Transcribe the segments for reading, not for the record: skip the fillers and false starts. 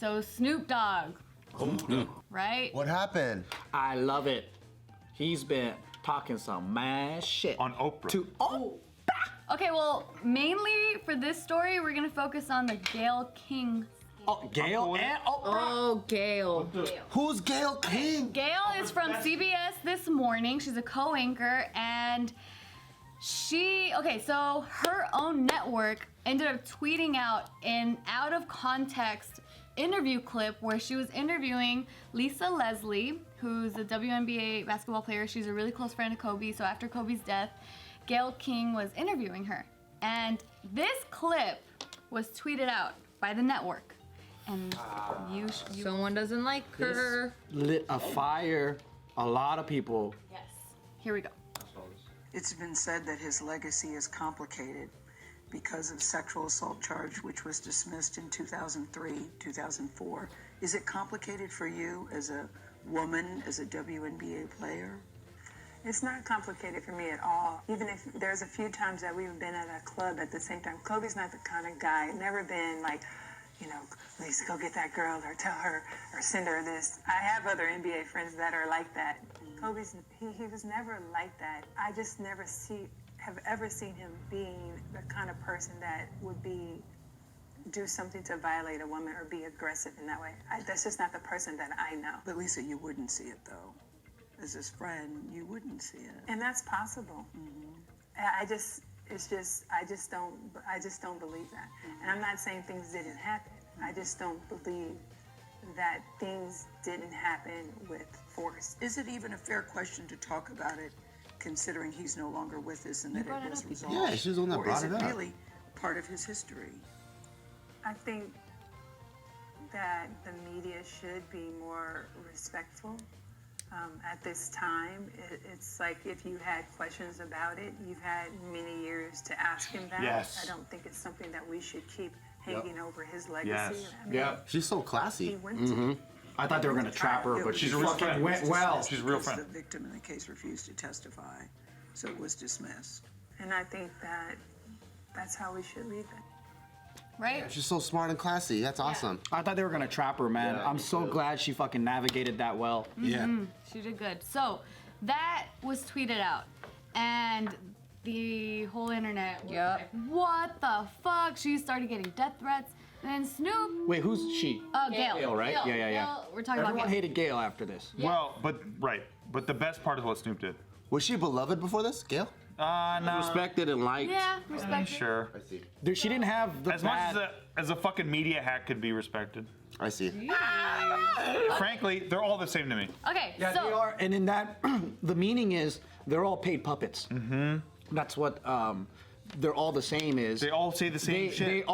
So Snoop Dogg, right? What happened? I love it. He's been talking some mad shit. On Oprah. Okay, well, mainly for this story, we're gonna focus on the Gayle King. Oh, Gayle and Oprah. Oh, Gayle. Who's Gayle King? Gayle is from CBS This Morning. She's a co-anchor, and so her own network ended up tweeting out an out of context interview clip where she was interviewing Lisa Leslie, who's a WNBA basketball player. She's a really close friend of Kobe. So after Kobe's death, Gayle King was interviewing her. And this clip was tweeted out by the network. And Someone doesn't like her. Lit a fire. A lot of people. Yes. Here we go. It's been said that his legacy is complicated because of sexual assault charge, which was dismissed in 2003, 2004. Is it complicated for you as a woman, as a WNBA player? It's not complicated for me at all. Even if there's a few times that we've been at a club at the same time. Kobe's not the kind of guy, never been like, you know, Lisa, go get that girl or tell her or send her this. I have other NBA friends that are like that. Kobe's, he was never like that. I just never have ever seen him being the kind of person that would do something to violate a woman or be aggressive in that way. That's just not the person that I know. But Lisa, you wouldn't see it though. As his friend, you wouldn't see it. And that's possible. I just don't believe that. And I'm not saying things didn't happen. I just don't believe that things didn't happen with force. Is it even a fair question to talk about it, considering he's no longer with us and that it was resolved? Yeah, she's the one that brought it up. Or is it really part of his history? I think that the media should be more respectful. At this time, it's like if you had questions about it, you've had many years to ask him that. Yes. I don't think it's something that we should keep hanging over his legacy. Yes. I mean, She's so classy. he went to I thought they were gonna trap her, but she She's a real fucking friend. went well. She's a real because friend. The victim in the case refused to testify, so it was dismissed. And I think that that's how we should leave it. Right? She's so smart and classy. That's awesome. I thought they were gonna trap her, man. I'm so glad she fucking navigated that well. Yeah. She did good. So that was tweeted out, and the whole internet was like, what the fuck? She started getting death threats. And then Snoop. Wait, who's she? Gayle. Gayle, right? Gayle. Yeah. Gayle, we're talking Everyone about Gayle. hated Gayle after this. Yeah. Well, but the best part is what Snoop did. Was she beloved before this, Gayle? No. Respected and liked. Yeah, respect it. Sure. I see. She didn't have the As bad... much as a fucking media hack could be respected. I see. Frankly, they're all the same to me. Okay, Yeah, so they are, and in that, the meaning is they're all paid puppets. Mm-hmm. That's what they're all the same is. They all say the same shit.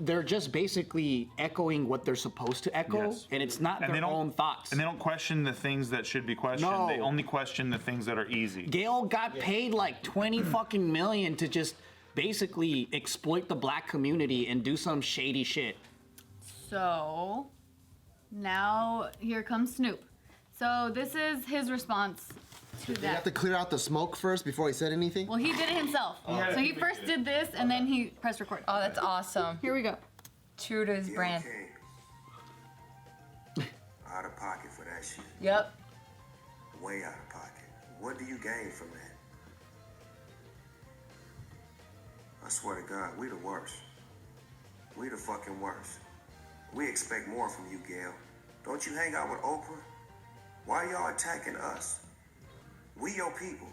They're just basically echoing what they're supposed to echo, Yes. and it's not And they their don't- own thoughts. And they don't question the things that should be questioned. No. They only question the things that are easy. Gayle got paid like 20 fucking million to just basically exploit the black community and do some shady shit. So now here comes Snoop. So this is his response to Did you have that. to clear out the smoke first before he said anything? Well, he did it himself. So he first did this and then he pressed record. Oh, that's awesome. Here we go. True to his brand. Out of pocket for that shit. Yep. Way out of pocket. What do you gain from that? I swear to God, we the worst. We the fucking worst. We expect more from you, Gayle. Don't you hang out with Oprah? Why y'all attacking us? We your people.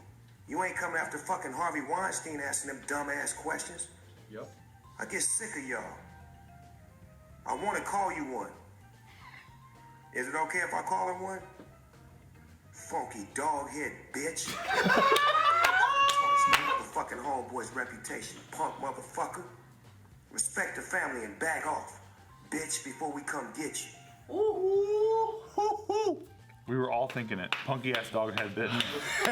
You ain't coming after fucking Harvey Weinstein asking them dumbass questions. Yep. I get sick of y'all. I want to call you one. Is it okay if I call her one? Funky dog head bitch. Tarnish my motherfucking homeboy's reputation, punk motherfucker. Respect the family and back off, bitch, before we come get you. We were all thinking it. Punky ass dog head bitch.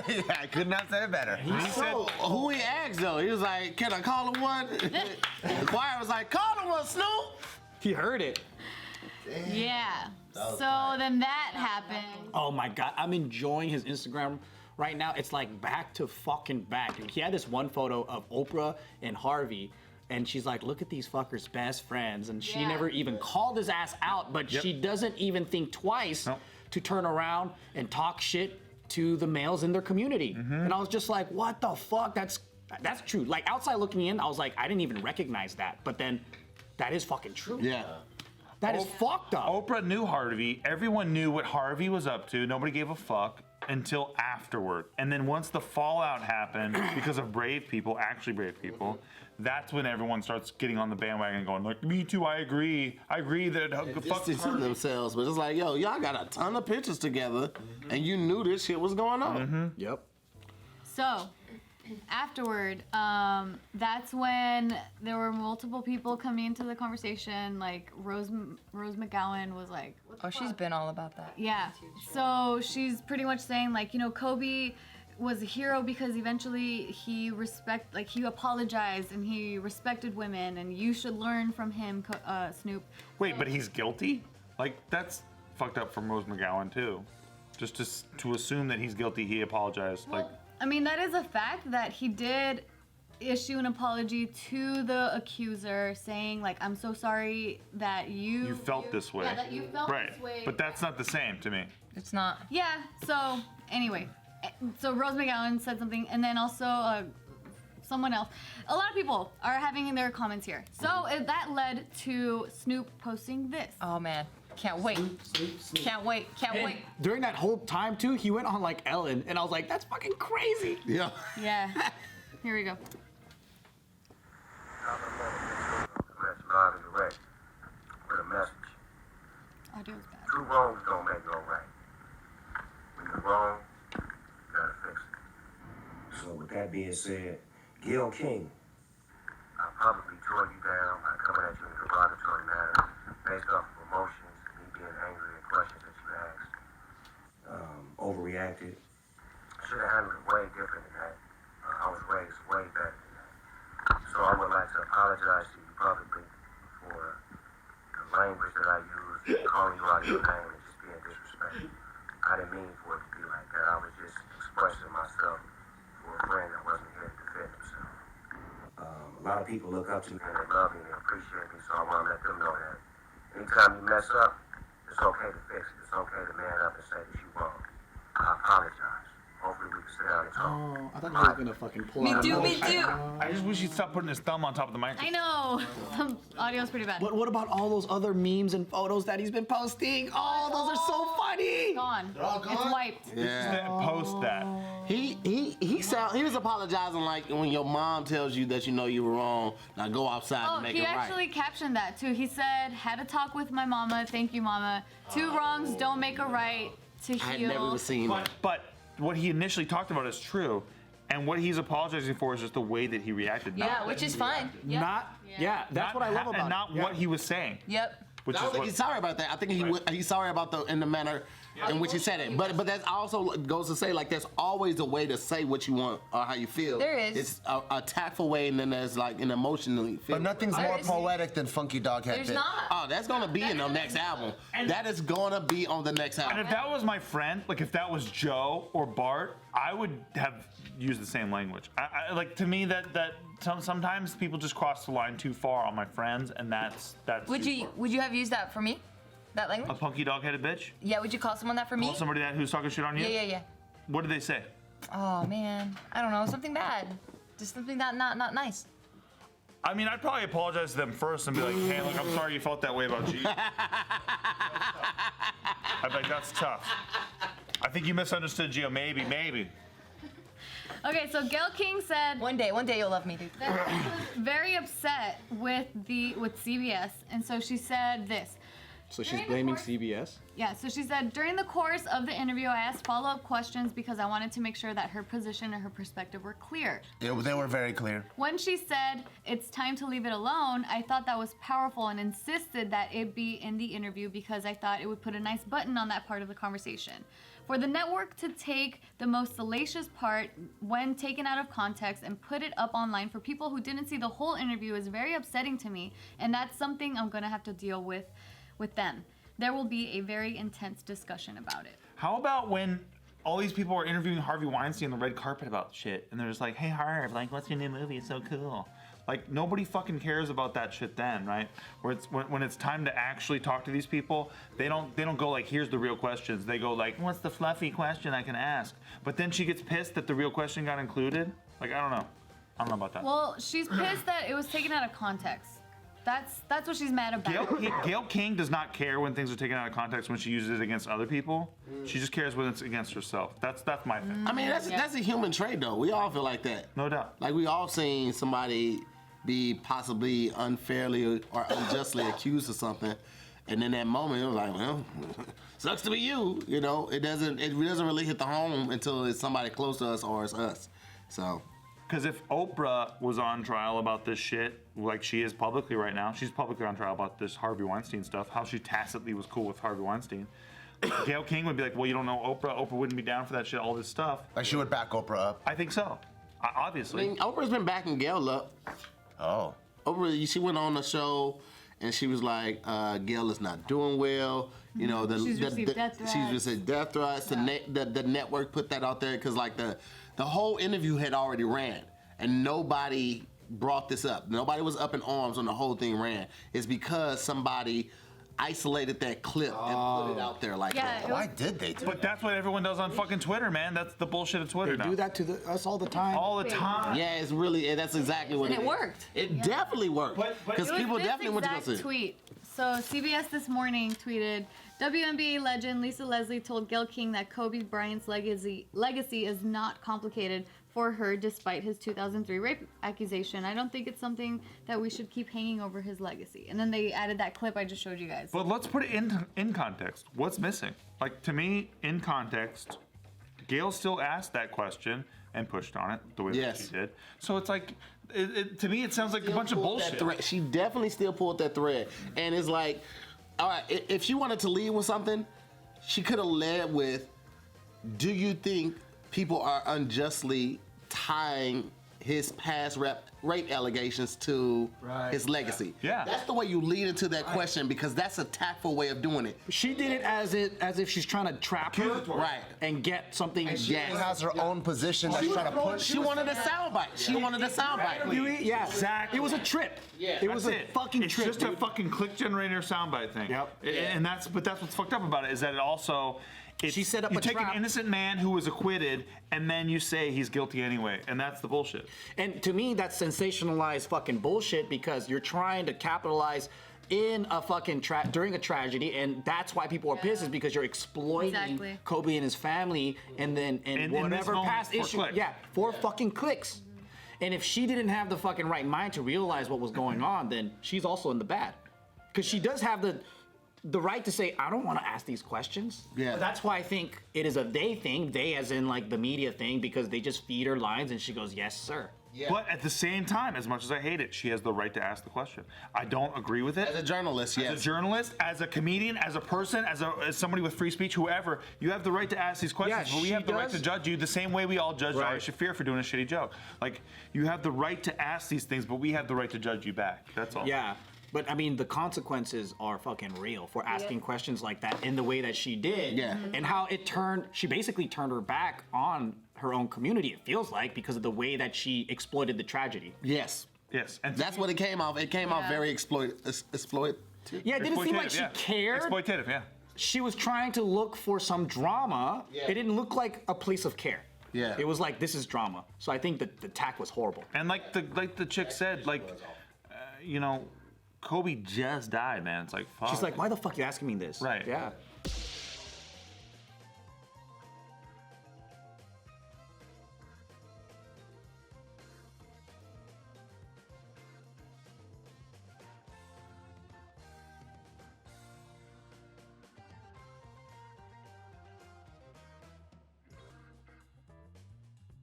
Yeah, I could not say it better. He said, Who he asked though? He was like, "Can I call him one?" The choir was like, "Call him one, Snoop." He heard it. Yeah. So then that happened. Oh my God, I'm enjoying his Instagram right now. It's like back to fucking back. He had this one photo of Oprah and Harvey And she's like, look at these fuckers' best friends. And she Yeah. never even called his ass out, but she doesn't even think twice to turn around and talk shit to the males in their community. And I was just like, what the fuck? That's true. Like, outside looking in, I was like, I didn't even recognize that. But then that is fucking true. Yeah. That is fucked up. Oprah knew Harvey. Everyone knew what Harvey was up to. Nobody gave a fuck until afterward. And then once the fallout happened, because of brave people, actually brave people, that's when everyone starts getting on the bandwagon and going, like, me too, I agree. I agree that fuck Distancing themselves, but it's like, yo, y'all got a ton of pictures together, and you knew this shit was going on. Yep. So, afterward, that's when there were multiple people coming into the conversation. Like Rose McGowan was like, Oh, she's been all about that. yeah. So she's pretty much saying like, you know, Kobe was a hero because eventually he apologized and he respected women, and you should learn from him, Snoop. Wait, but he's guilty? Like, that's fucked up from Rose McGowan, too. Just to assume that he's guilty, he apologized. Like, I mean, that is a fact that he did issue an apology to the accuser, saying like, I'm so sorry that you felt this way. Yeah, that you felt right. this way. But that's not the same to me. It's not. Yeah, so anyway, so Rose McGowan said something, and then also someone else. A lot of people are having their comments here. So that led to Snoop posting this. Oh man, can't wait. Can't wait. Can't wait. During that whole time, too, he went on like Ellen, and I was like, that's fucking crazy. Yeah. Yeah. Here we go. Live and direct with a message. Audio's bad. Two wrongs don't make no right. When you're wrong, you gotta fix it. So with that being said, Gayle King, I publicly tore you down by coming at you in a derogatory manner based off of emotions, me being angry at questions that you asked. Overreacted. Should have handled it way different than that. I was raised way better than that. So I would like to apologize to you publicly for the language that I used, calling you out of your name and just being disrespectful. I didn't mean for it to be like that. I was just expressing myself for a friend that wasn't here to defend himself. A lot of people look up to me and they love me and they appreciate me, so I want to let them know that anytime you mess up, it's okay to fix it. It's okay to man up and say that you wrong. I apologize. Hopefully we can sit down and talk. Oh, I thought he was gonna fucking pull Me out. too. Me too. I just wish he'd stop putting his thumb on top of the microphone. I know. The audio's pretty bad. What about all those other memes and photos that he's been posting? Oh, those are so funny. Gone. all gone? It's wiped. Yeah. Post that. He was apologizing like when your mom tells you that you know you were wrong. Now go outside Oh, and make he it right. actually captioned that too. He said, "Had a talk with my mama. Thank you, mama. Two wrongs don't make a right. To I had heal." never even seen that. But what he initially talked about is true. And what he's apologizing for is just the way that he reacted. Yeah, which is fine. Yep. That's what I love about and not it. what he was saying. Yep. Which I is don't think what, he's sorry about that. I think he's sorry about in the manner in which he said it. But that also goes to say like there's always a way to say what you want or how you feel. There is. It's a tactful way, and then there's like an emotionally. But nothing's more is. poetic than Funky Dog Head There's Bit. not. Oh, that's gonna be in the next album. That is gonna be on the next and album. if that was my friend, like if that was Joe or Bart, I would have used the same language. I like to me that sometimes people just cross the line too far on my friends, and that's. Would too you far. have used that for me? That language? A punky dog-headed bitch? Yeah. Would you call someone that for me? Call somebody that who's talking shit on you? Yeah. What did they say? Oh man, I don't know. Something bad. Just something not nice. I mean, I'd probably apologize to them first and be like, hey, look, I'm sorry you felt that way about G. I'd be like, that's tough. I think you misunderstood Gio. Maybe. Okay, so Gayle King said One day you'll love me, dude. that she was very upset with CBS, and so she said this. So she's During the blaming course- CBS? Yeah, so she said, during the course of the interview, I asked follow-up questions because I wanted to make sure that her position and her perspective were clear. They were very clear. When she said, it's time to leave it alone, I thought that was powerful and insisted that it be in the interview because I thought it would put a nice button on that part of the conversation. For the network to take the most salacious part when taken out of context and put it up online for people who didn't see the whole interview is very upsetting to me, and that's something I'm gonna have to deal with them. There will be a very intense discussion about it. How about when all these people are interviewing Harvey Weinstein on the red carpet about shit, and they're just like, hey, Harv, like, what's your new movie? It's so cool. Like nobody fucking cares about that shit then, right? Where it's when it's time to actually talk to these people, they don't go like, here's the real questions. They go like, what's the fluffy question I can ask? But then she gets pissed that the real question got included. Like I don't know about that. Well, she's pissed that it was taken out of context. That's what she's mad about. Gayle King does not care when things are taken out of context when she uses it against other people. She just cares when it's against herself. That's my thing. I mean, that's a human trait, though. We all feel like that. No doubt. Like, we all seen somebody be possibly unfairly or unjustly accused of something, and in that moment, it was like, well, sucks to be you. You know, it doesn't really hit the home until it's somebody close to us or it's us. So. Because if Oprah was on trial about this shit, like she is publicly right now, she's publicly on trial about this Harvey Weinstein stuff, how she tacitly was cool with Harvey Weinstein. Gayle King would be like, well, you don't know Oprah. Oprah wouldn't be down for that shit, all this stuff. Like she would back Oprah up. I think so. Obviously. I mean, Oprah's been backing Gayle up. Oh. Oprah, she went on the show and she was like, Gayle is not doing well. You know, She's received death threats. She's received death threats. Yeah. The network put that out there because like the whole interview had already ran and nobody brought this up. Nobody was up in arms when the whole thing ran. It's because somebody isolated that clip and put it out there like that. Why did they do But that's what everyone does on fucking Twitter, man. That's the bullshit of Twitter They now. do that to us all the time. All the time. Yeah, it's really, that's exactly what And it worked. It definitely worked. Because It was people this definitely went to go exact see it. tweet. So CBS this morning tweeted, WNBA legend Lisa Leslie told Gayle King that Kobe Bryant's legacy is not complicated for her despite his 2003 rape accusation. I don't think it's something that we should keep hanging over his legacy. And then they added that clip I just showed you guys. But let's put it in context. What's missing? Like, to me, in context, Gayle still asked that question and pushed on it the way that she did. So it's like, to me, it sounds like a bunch of bullshit. She definitely still pulled that thread. And it's like, all right, if she wanted to lead with something, she could have led with, do you think people are unjustly tying his past rape allegations to his legacy? Yeah. That's the way you lead into that question because that's a tactful way of doing it. She did it as if she's trying to trap her and get something. And she has her own position that she's trying to push. She wanted a soundbite. She wanted a soundbite. Yeah, exactly. It was a trip. Yeah, it was a fucking it's trip. It's just a fucking click generator soundbite thing. Yep. And that's what's fucked up about it is that it also. She set up you a take trap. an innocent man who was acquitted and then you say he's guilty anyway, and that's the bullshit. And to me, that's sensationalized fucking bullshit because you're trying to capitalize in a fucking during a tragedy, and that's why people are pissed is because you're exploiting Kobe and his family, and then whatever past issue, for fucking clicks. And if she didn't have the fucking right mind to realize what was going on, then she's also in the bad, because she does have the right to say, I don't want to ask these questions. Yeah. But that's why I think it is a they thing, they as in like the media thing, because they just feed her lines and she goes, yes, sir. Yeah. But at the same time, as much as I hate it, she has the right to ask the question. I don't agree with it. As a journalist, yes. As a journalist, as a comedian, as a person, as somebody with free speech, whoever, you have the right to ask these questions. But we have the right to judge you the same way we all judge Ari Shafir for doing a shitty joke. Like, you have the right to ask these things, but we have the right to judge you back. That's all. Yeah. But I mean, the consequences are fucking real for asking questions like that in the way that she did. Yeah. And how she basically turned her back on her own community, it feels like, because of the way that she exploited the tragedy. Yes. Yes. And that's what it came off. It came off very exploitative. Yeah, it didn't seem like she cared. Exploitative, yeah. She was trying to look for some drama. Yeah. It didn't look like a place of care. Yeah. It was like, this is drama. So I think that the tack was horrible. And like the chick said, Kobe just died, man. It's like, fuck. She's like, why the fuck are you asking me this? Right. Yeah.